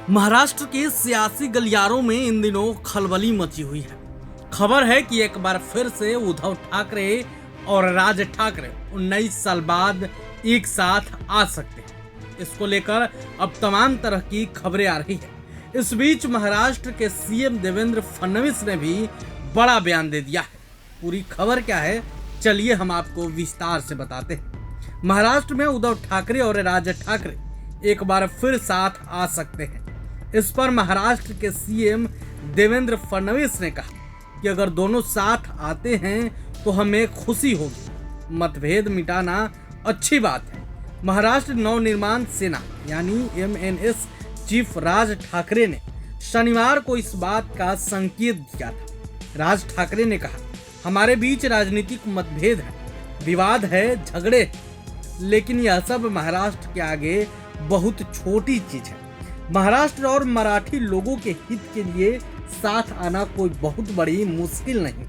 महाराष्ट्र के सियासी गलियारों में इन दिनों खलबली मची हुई है। खबर है कि एक बार फिर से उद्धव ठाकरे और राज ठाकरे 19 साल बाद एक साथ आ सकते हैं। इसको लेकर अब तमाम तरह की खबरें आ रही है। इस बीच महाराष्ट्र के सीएम देवेंद्र फडणवीस ने भी बड़ा बयान दे दिया है। पूरी खबर क्या है, चलिए हम आपको विस्तार से बताते हैं। महाराष्ट्र में उद्धव ठाकरे और राज ठाकरे एक बार फिर साथ आ सकते हैं। इस पर महाराष्ट्र के सीएम देवेंद्र फडणवीस ने कहा कि अगर दोनों साथ आते हैं तो हमें खुशी होगी। मतभेद मिटाना अच्छी बात है। महाराष्ट्र नवनिर्माण सेना यानी एमएनएस चीफ राज ठाकरे ने शनिवार को इस बात का संकेत दिया था। राज ठाकरे ने कहा, हमारे बीच राजनीतिक मतभेद है, विवाद है, झगड़े हैं, लेकिन यह सब महाराष्ट्र के आगे बहुत छोटी चीज है। महाराष्ट्र और मराठी लोगों के हित के लिए साथ आना कोई बहुत बड़ी मुश्किल नहीं।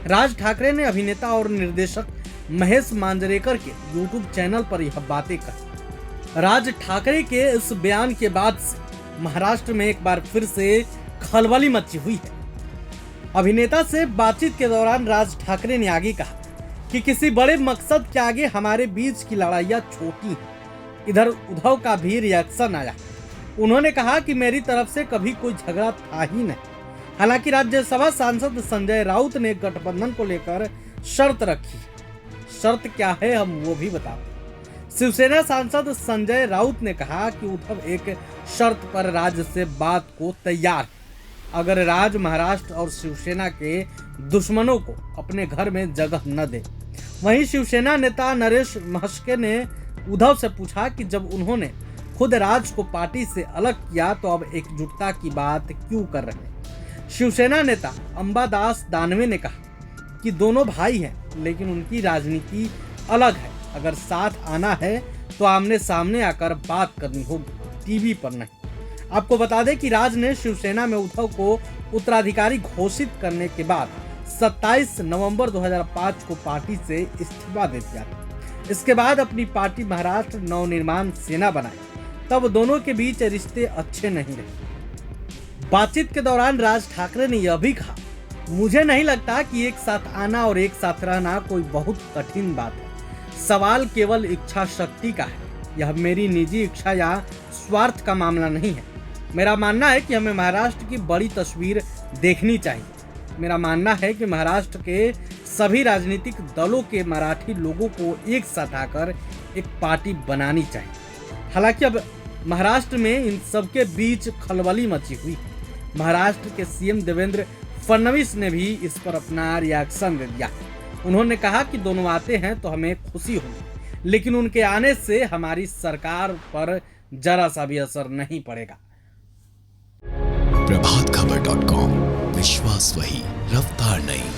राज ठाकरे ने अभिनेता और निर्देशक महेश मांजरेकर के यूट्यूब चैनल पर यह बातें कही। राज ठाकरे के इस बयान के बाद से महाराष्ट्र में एक बार फिर से खलबली मची हुई है। अभिनेता से बातचीत के दौरान राज ठाकरे ने आगे कहा कि किसी बड़े मकसद के आगे हमारे बीच की लड़ाइयाँ छोटी हैं। इधर उद्धव का भी रिएक्शन आया। उन्होंने कहा कि मेरी तरफ से कभी कोई झगड़ा था ही नहीं। हालांकि राज्यसभा सांसद संजय राउत ने गठबंधन को लेकर शर्त रखी। शर्त क्या है हम वो भी बताते हैं। शिवसेना सांसद संजय राउत ने कहा कि उद्धव एक शर्त पर राज्य से बात को तैयार है। अगर राज महाराष्ट्र और शिवसेना के दुश्मनों को अपने घर में जगह न दे। वहीं शिवसेना नेता नरेश महस्के ने उद्धव से पूछा कि जब उन्होंने खुद राज को पार्टी से अलग किया तो अब एकजुटता की बात क्यों कर रहे हैं। शिवसेना नेता अंबादास दानवे ने कहा कि दोनों भाई हैं, लेकिन उनकी राजनीति अलग है। अगर साथ आना है तो आमने सामने आकर बात करनी होगी, टीवी पर नहीं। आपको बता दें कि राज ने शिवसेना में उद्धव को उत्तराधिकारी घोषित करने के बाद 27 नवंबर 2005 को पार्टी से इस्तीफा दे दिया। इसके बाद अपनी पार्टी महाराष्ट्र नवनिर्माण सेना बनाई। तब दोनों के बीच रिश्ते अच्छे नहीं रहे। बातचीत के दौरान राज ठाकरे ने यह भी कहा, मुझे नहीं लगता कि एक साथ आना और एक साथ रहना कोई बहुत कठिन बात है। सवाल केवल इच्छा शक्ति का है। यह मेरी निजी इच्छा या स्वार्थ का मामला नहीं है। मेरा मानना है कि हमें महाराष्ट्र की बड़ी तस्वीर देखनी चाहिए। मेरा मानना है कि महाराष्ट्र के सभी राजनीतिक दलों के मराठी लोगों को एक साथ आकर एक पार्टी बनानी चाहिए। हालांकि अब महाराष्ट्र में इन सबके बीच खलबली मची हुई। महाराष्ट्र के सीएम देवेंद्र फडणवीस ने भी इस पर अपना रिएक्शन दे दिया। उन्होंने कहा कि दोनों आते हैं तो हमें खुशी होगी, लेकिन उनके आने से हमारी सरकार पर जरा सा भी असर नहीं पड़ेगा। प्रभातखबर.com, विश्वास वही, रफ्तार नहीं।